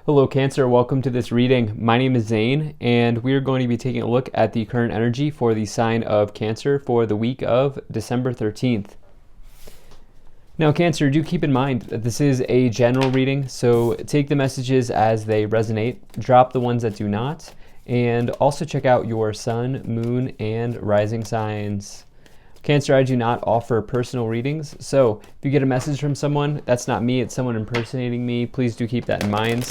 Hello Cancer, welcome to this reading. My name is Zane and we are going to be taking a look at the current energy for the sign of Cancer for the week of December 13th. Now Cancer, do keep in mind that this is a general reading, so take the messages as they resonate, drop the ones that do not, and also check out your sun, moon, and rising signs. Cancer, I do not offer personal readings, so if you get a message from someone, that's not me, it's someone impersonating me. Please do keep that in mind.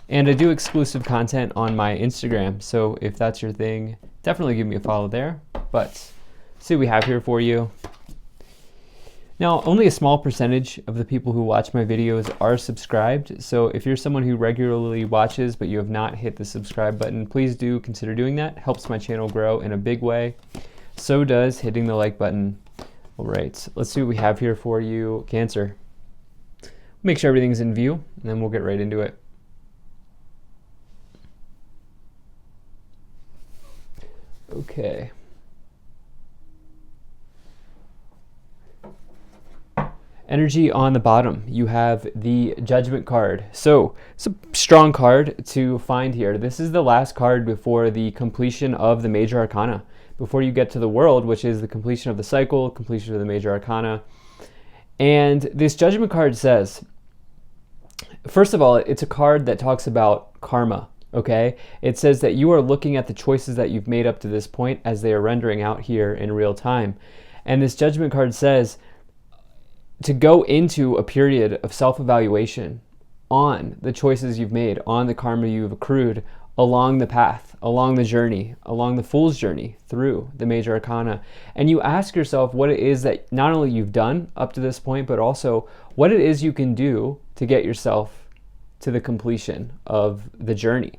And I do exclusive content on my Instagram, so if that's your thing, definitely give me a follow there. But let's see what we have here for you. Now, only a small percentage of the people who watch my videos are subscribed, so if you're someone who regularly watches but you have not hit the subscribe button, please do consider doing that. It helps my channel grow in a big way. So does hitting the like button. All right, let's see what we have here for you, Cancer. Make sure everything's in view, and then we'll get right into it. Okay. Energy on the bottom, you have the Judgment card. So it's a strong card to find here. This is the last card before the completion of the major arcana. Before you get to the world, which is the completion of the cycle, completion of the major arcana. And this Judgment card says, first of all, it's a card that talks about karma, okay? It says that you are looking at the choices that you've made up to this point as they are rendering out here in real time. And this Judgment card says to go into a period of self-evaluation on the choices you've made, on the karma you've accrued, along the path, along the journey, along the fool's journey through the major arcana. And you ask yourself what it is that not only you've done up to this point, but also what it is you can do to get yourself to the completion of the journey.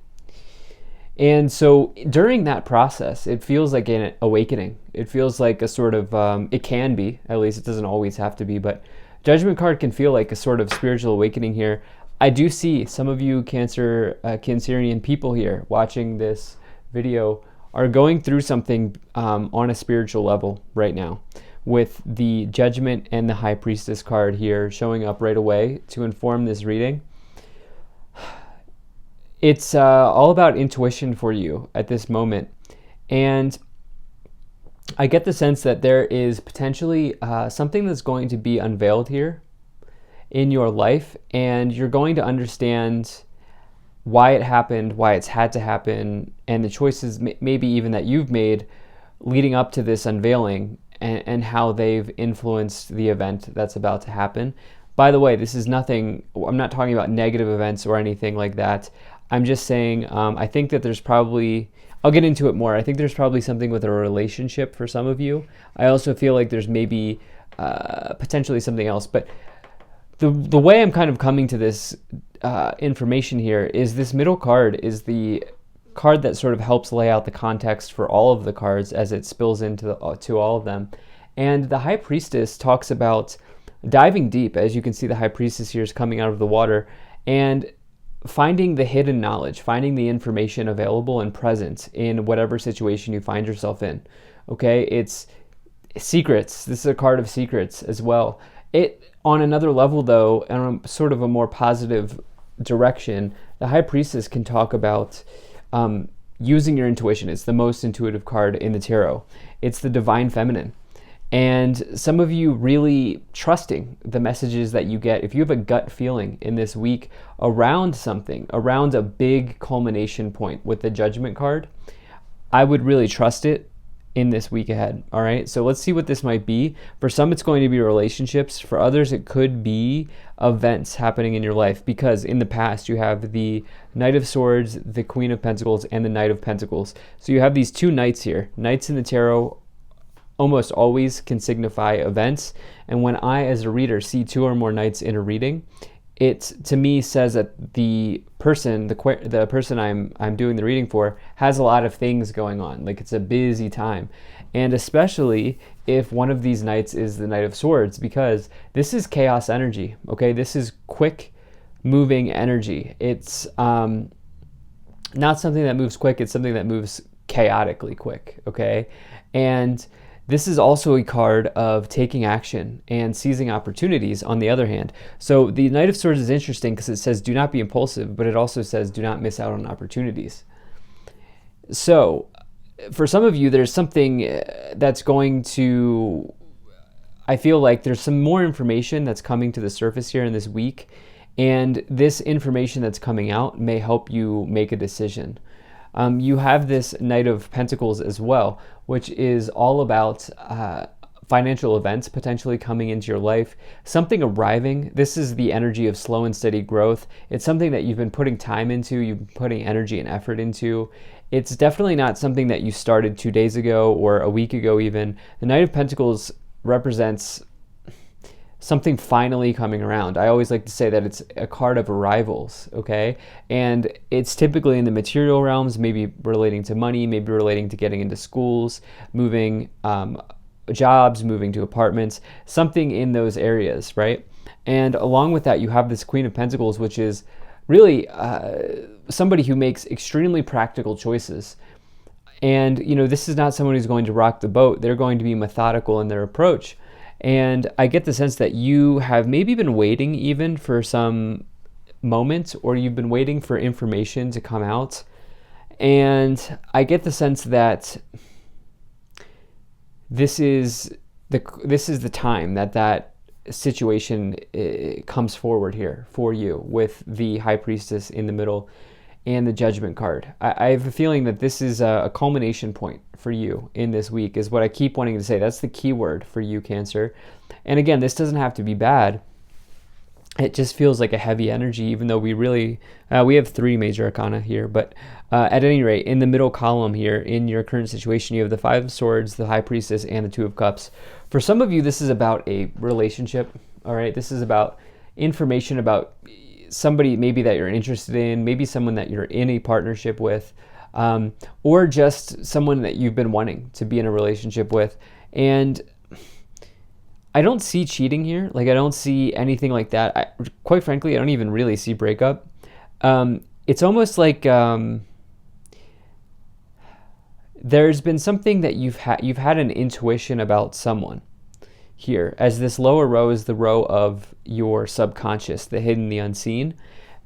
And so during that process, it feels like an awakening. It feels like a sort of, it can be, at least it doesn't always have to be, but Judgment card can feel like a sort of spiritual awakening here. I do see some of you Cancerian people here watching this video are going through something on a spiritual level right now, with the Judgment and the High Priestess card here showing up right away to inform this reading. It's all about intuition for you at this moment. And I get the sense that there is potentially something that's going to be unveiled here in your life, and you're going to understand why it happened, why it's had to happen, and the choices maybe even that you've made leading up to this unveiling, and how they've influenced the event that's about to happen. By the way, this is nothing, I'm not talking about negative events or anything like that. I'm just saying, I think that there's probably, I'll get into it more. I think there's probably something with a relationship for some of you. I also feel like there's maybe potentially something else, but the way I'm kind of coming to this information here is this middle card is the card that sort of helps lay out the context for all of the cards as it spills into to all of them. And the High Priestess talks about diving deep. As you can see, the High Priestess here is coming out of the water and finding the hidden knowledge, finding the information available and present in whatever situation you find yourself in. Okay, it's secrets. This is a card of secrets as well. It, on another level though, and sort of a more positive direction, the High Priestess can talk about using your intuition. It's the most intuitive card in the tarot. It's the Divine Feminine. And some of you really trusting the messages that you get. If you have a gut feeling in this week around something, around a big culmination point with the Judgment card, I would really trust it in this week ahead. All right, so let's see what this might be. For some, it's going to be relationships. For others, it could be events happening in your life, because in the past you have the Knight of Swords, the Queen of Pentacles, and the Knight of Pentacles. So you have these two knights here. Knights in the tarot almost always can signify events, and when I as a reader see two or more knights in a reading, it to me says that the person I'm doing the reading for has a lot of things going on, like it's a busy time. And especially if one of these knights is the Knight of Swords, because this is chaos energy. Okay, this is quick moving energy. It's not something that moves quick, it's something that moves chaotically quick. Okay, and This is also a card of taking action and seizing opportunities on the other hand. So the Knight of Swords is interesting because it says do not be impulsive, but it also says do not miss out on opportunities. So for some of you, there's something that's going to, I feel like there's some more information that's coming to the surface here in this week, and this information that's coming out may help you make a decision. You have this Knight of Pentacles as well, which is all about financial events potentially coming into your life, something arriving. This is the energy of slow and steady growth. It's something that you've been putting time into, you've been putting energy and effort into. It's definitely not something that you started 2 days ago or a week ago even. The Knight of Pentacles represents something finally coming around. I always like to say that it's a card of arrivals, okay? And it's typically in the material realms, maybe relating to money, maybe relating to getting into schools, moving jobs, moving to apartments, something in those areas, right? And along with that, you have this Queen of Pentacles, which is really somebody who makes extremely practical choices. And, you know, this is not someone who's going to rock the boat. They're going to be methodical in their approach. And I get the sense that you have maybe been waiting even for some moment, or you've been waiting for information to come out. And I get the sense that this is the time that situation comes forward here for you, with the High Priestess in the middle and the Judgment card. I have a feeling that this is a culmination point for you in this week, is what I keep wanting to say. That's the key word for you, Cancer. And again, this doesn't have to be bad. It just feels like a heavy energy, even though we have 3 major arcana here. But at any rate, in the middle column here, in your current situation, you have the 5 of Swords, the High Priestess, and the 2 of Cups. For some of you, this is about a relationship, all right? This is about information about somebody maybe that you're interested in, maybe someone that you're in a partnership with, or just someone that you've been wanting to be in a relationship with. And I don't see cheating here. Like, I don't see anything like that. Quite frankly, I don't even really see breakup. It's almost like there's been something that you've had an intuition about someone here, as this lower row is the row of your subconscious, the hidden, the unseen,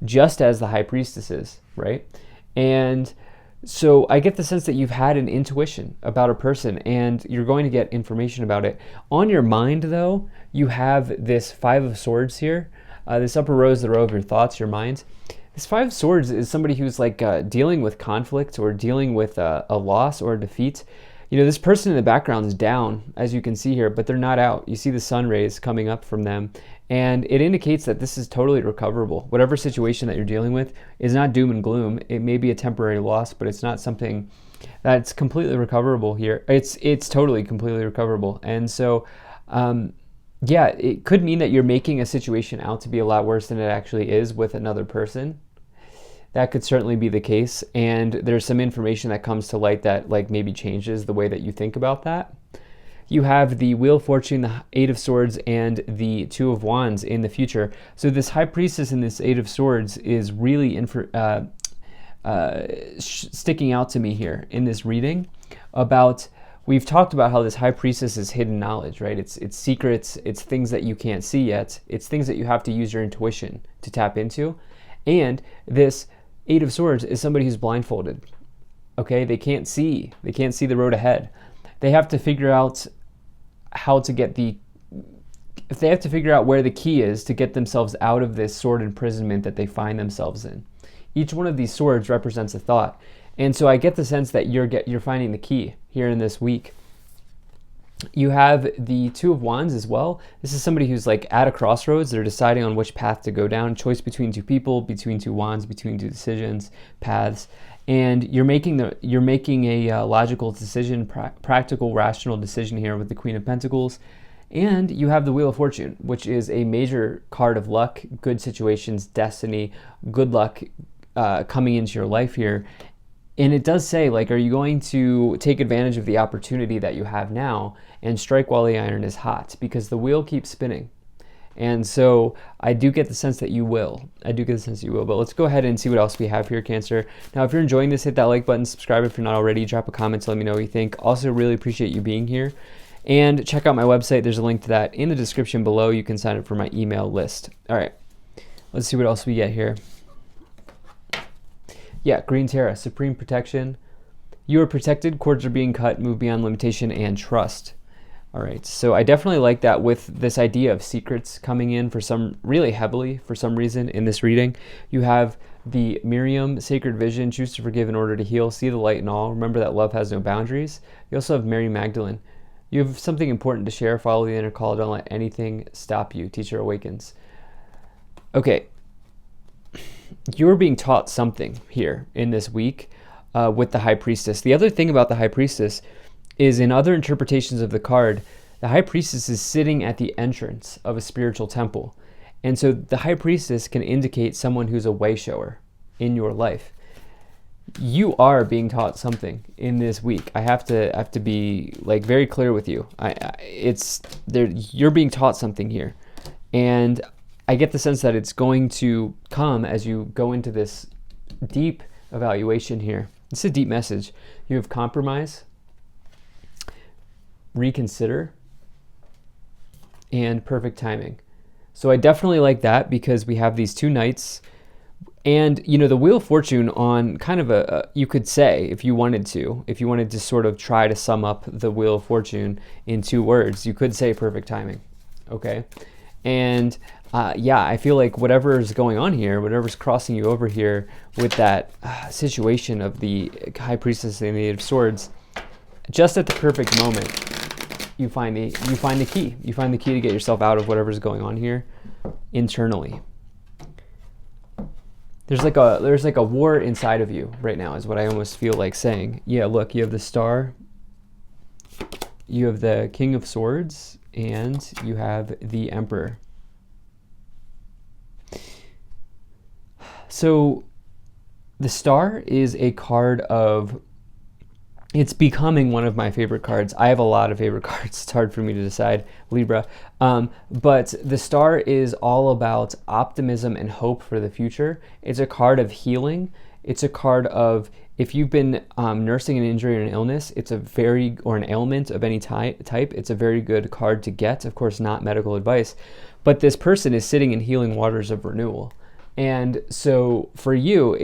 just as the High Priestess is, right? And so I get the sense that you've had an intuition about a person, and you're going to get information about it. On your mind, though, you have this 5 of Swords here. This upper row is the row of your thoughts, your mind. This 5 of Swords is somebody who's like dealing with conflict, or dealing with a loss or a defeat. You know, this person in the background is down, as you can see here, but they're not out. You see the sun rays coming up from them, and it indicates that this is totally recoverable. Whatever situation that you're dealing with is not doom and gloom. It may be a temporary loss, but it's not something that's completely recoverable here. It's totally completely recoverable. And so, yeah, it could mean that you're making a situation out to be a lot worse than it actually is with another person. That could certainly be the case, and there's some information that comes to light that like maybe changes the way that you think about that. You have the Wheel of Fortune, the 8 of Swords, and the 2 of Wands in the future. So this High Priestess and this 8 of Swords is really sticking out to me here in this reading. We've talked about how this High Priestess is hidden knowledge, right? It's secrets, it's things that you can't see yet, it's things that you have to use your intuition to tap into. And this 8 of Swords is somebody who's blindfolded. Okay, they can't see the road ahead. They have to figure out where the key is to get themselves out of this sword imprisonment that they find themselves in. Each one of these swords represents a thought. And so I get the sense that you're finding the key here in this week. You have the 2 of Wands as well. This is somebody who's like at a crossroads. They're deciding on which path to go down. Choice between 2 people, between 2 wands, between 2 decisions, paths. And you're making a logical decision, practical, rational decision here with the Queen of Pentacles. And you have the Wheel of Fortune, which is a major card of luck, good situations, destiny, good luck coming into your life here. And it does say, like, are you going to take advantage of the opportunity that you have now and strike while the iron is hot? Because the wheel keeps spinning. And so I do get the sense that you will. But let's go ahead and see what else we have here, Cancer. Now, if you're enjoying this, hit that like button, subscribe if you're not already, drop a comment to let me know what you think. Also, really appreciate you being here. And check out my website. There's a link to that in the description below. You can sign up for my email list. All right, let's see what else we get here. Yeah, Green Terra, Supreme Protection. You are protected, cords are being cut, move beyond limitation, and trust. All right, so I definitely like that with this idea of secrets coming in for some really heavily for some reason in this reading. You have the Miriam, Sacred Vision, choose to forgive in order to heal, see the light in all. Remember that love has no boundaries. You also have Mary Magdalene. You have something important to share, follow the inner call, don't let anything stop you. Teacher awakens. Okay, you're being taught something here in this week with the High Priestess. The other thing about the High Priestess is in other interpretations of the card, the High Priestess is sitting at the entrance of a spiritual temple. And so the High Priestess can indicate someone who's a way shower in your life. You are being taught something in this week. I have to be like very clear with you. It's there. You're being taught something here, and I get the sense that it's going to come as you go into this deep evaluation here. It's a deep message. You have compromise, reconsider, and perfect timing. So I definitely like that because we have these two knights. And, you know, the Wheel of Fortune on kind of you could say, if you wanted to sort of try to sum up the Wheel of Fortune in 2 words, you could say perfect timing, okay? And yeah, I feel like whatever's going on here, whatever's crossing you over here with that situation of the High Priestess and the Eight of Swords, just at the perfect moment, you find the key. You find the key to get yourself out of whatever's going on here internally. There's like a war inside of you right now is what I almost feel like saying. Yeah, look, you have the Star, you have the King of Swords, and you have the Emperor. So the Star is a card of, it's becoming one of my favorite cards. I have a lot of favorite cards. It's hard for me to decide, Libra. But the Star is all about optimism and hope for the future. It's a card of healing. It's a card of, if you've been nursing an injury or an illness, or an ailment of any type, it's a very good card to get. Of course, not medical advice. But this person is sitting in healing waters of renewal. And so for you,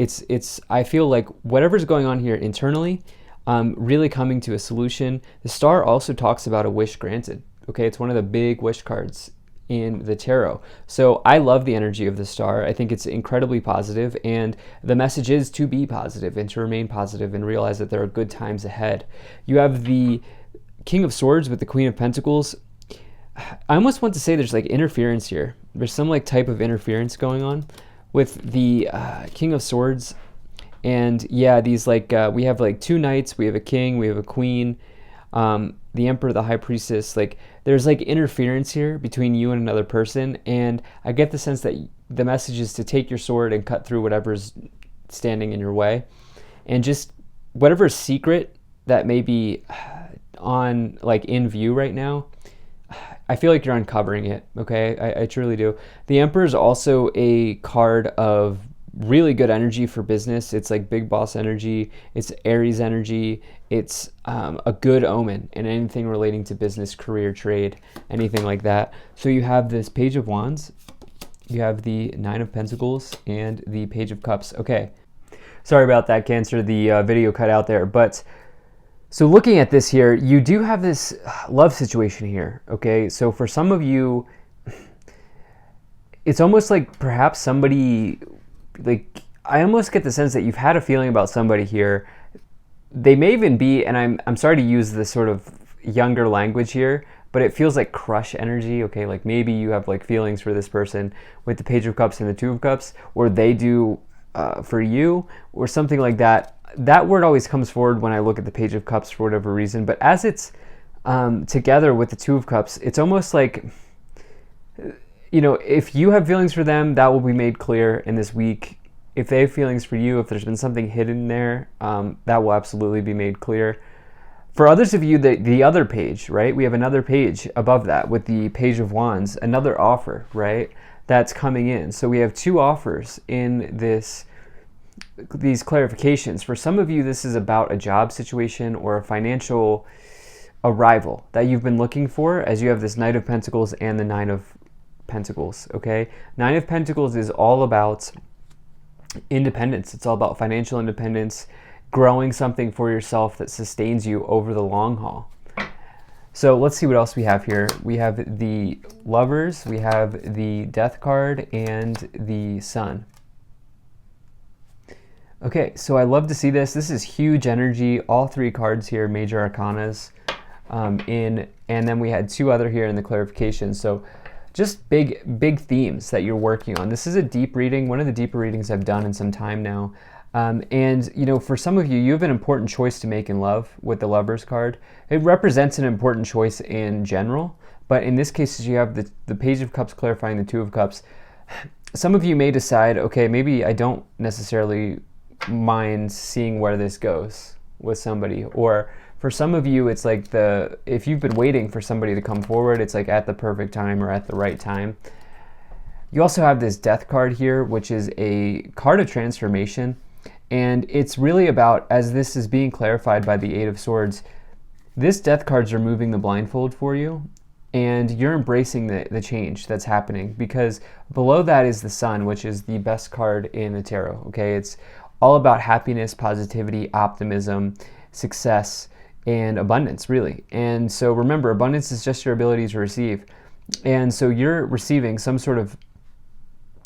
I feel like whatever's going on here internally, really coming to a solution. The Star also talks about a wish granted. Okay, it's one of the big wish cards in the tarot. So I love the energy of the Star. I think it's incredibly positive, and the message is to be positive and to remain positive and realize that there are good times ahead. You have the King of Swords with the Queen of Pentacles. I almost want to say there's like interference here. There's some like type of interference going on with the King of Swords. And yeah, these like, we have like 2 knights, we have a king, we have a queen, the Emperor, the High Priestess. Like there's like interference here between you and another person. And I get the sense that the message is to take your sword and cut through whatever's standing in your way. And just whatever secret that may be on like in view right now, I feel like you're uncovering it, okay? I truly do. The Emperor is also a card of really good energy for business. It's like big boss energy. It's Aries energy. It's a good omen in anything relating to business, career, trade, anything like that. So you have this Page of Wands, you have the 9 of Pentacles, and the Page of Cups. Okay, sorry about that, Cancer. The video cut out there. But so looking at this here, you do have this love situation here. Okay, so for some of you, it's almost like perhaps somebody, like, I almost get the sense that you've had a feeling about somebody here. They may even be, and I'm sorry to use this sort of younger language here, but it feels like crush energy, okay? Like maybe you have like feelings for this person with the Page of Cups and the 2 of Cups, or they do for you, or something like that. That word always comes forward when I look at the Page of Cups for whatever reason, but as it's together with the 2 of Cups, it's almost like, you know, if you have feelings for them, that will be made clear in this week. If they have feelings for you, if there's been something hidden there, that will absolutely be made clear. For others of you, the other page, right? We have another page above that with the Page of Wands, another offer, right? That's coming in. So we have 2 offers in these clarifications. For some of you, this is about a job situation or a financial arrival that you've been looking for, as you have this Knight of Pentacles and the Nine of Pentacles, okay? Nine of Pentacles is all about independence. It's all about financial independence, growing something for yourself that sustains you over the long haul. So let's see what else we have here. We have the Lovers, we have the Death card, and the Sun. Okay, so I love to see this. This is huge energy. All three cards here, major arcanas, and then we had two other here in the clarification. So just big themes that you're working on. This is a deep reading, one of the deeper readings I've done in some time now. And you know, for some of you, you have an important choice to make in love with the Lovers card. It represents an important choice in general, but in this case, you have the Page of Cups clarifying the Two of Cups. Some of you may decide, okay, maybe I don't necessarily mind seeing where this goes with somebody, or for some of you, it's like if you've been waiting for somebody to come forward, it's like at the perfect time or at the right time. You also have this Death card here, which is a card of transformation. And it's really about, as this is being clarified by the Eight of Swords, this Death card's removing the blindfold for you, and you're embracing the change that's happening, because below that is the Sun, which is the best card in the tarot, okay? It's all about happiness, positivity, optimism, success, and abundance, really. And so remember, abundance is just your ability to receive. And so you're receiving some sort of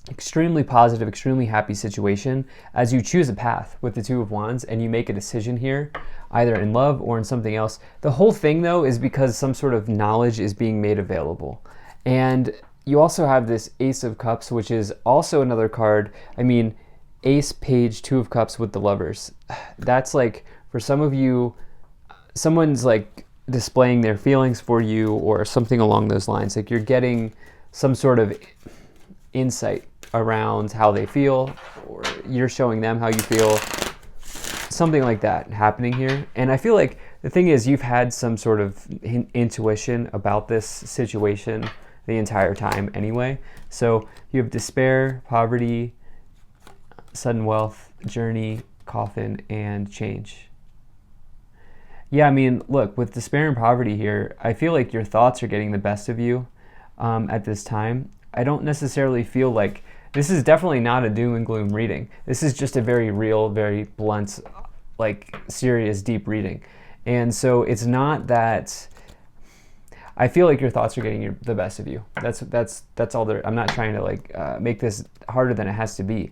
extremely positive, extremely happy situation as you choose a path with the Two of Wands and you make a decision here, either in love or in something else. The whole thing, though, is because some sort of knowledge is being made available. And you also have this Ace of Cups, which is also another card. I mean, Ace, Page, Two of Cups with the Lovers. That's like, for some of you, someone's like displaying their feelings for you or something along those lines. Like you're getting some sort of insight around how they feel, or you're showing them how you feel, something like that happening here. And I feel like the thing is, you've had some sort of intuition about this situation the entire time anyway. So you have despair, poverty, sudden wealth, journey, coffin, and change. Yeah, I mean, look, with despair and poverty here, I feel like your thoughts are getting the best of you at this time. I don't necessarily feel like, this is definitely not a doom and gloom reading. This is just a very real, very blunt, like serious, deep reading. And so it's not that, I feel like your thoughts are getting the best of you. That's all there. I'm not trying to like make this harder than it has to be.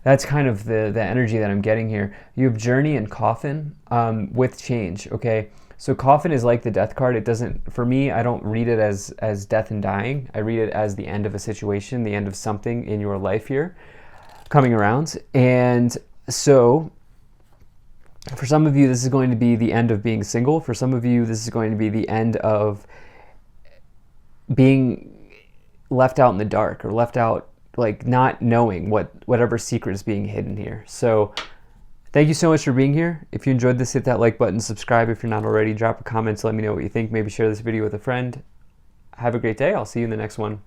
That's kind of the energy that I'm getting here. You have journey and coffin with change, okay? So coffin is like the Death card. It doesn't, for me, I don't read it as death and dying. I read it as the end of a situation, the end of something in your life here coming around. And so for some of you, this is going to be the end of being single. For some of you, this is going to be the end of being left out in the dark, or left out, like not knowing whatever secret is being hidden here. So thank you so much for being here. If you enjoyed this, hit that like button, subscribe if you're not already, drop a comment to let me know what you think, maybe share this video with a friend. Have a great day. I'll see you in the next one.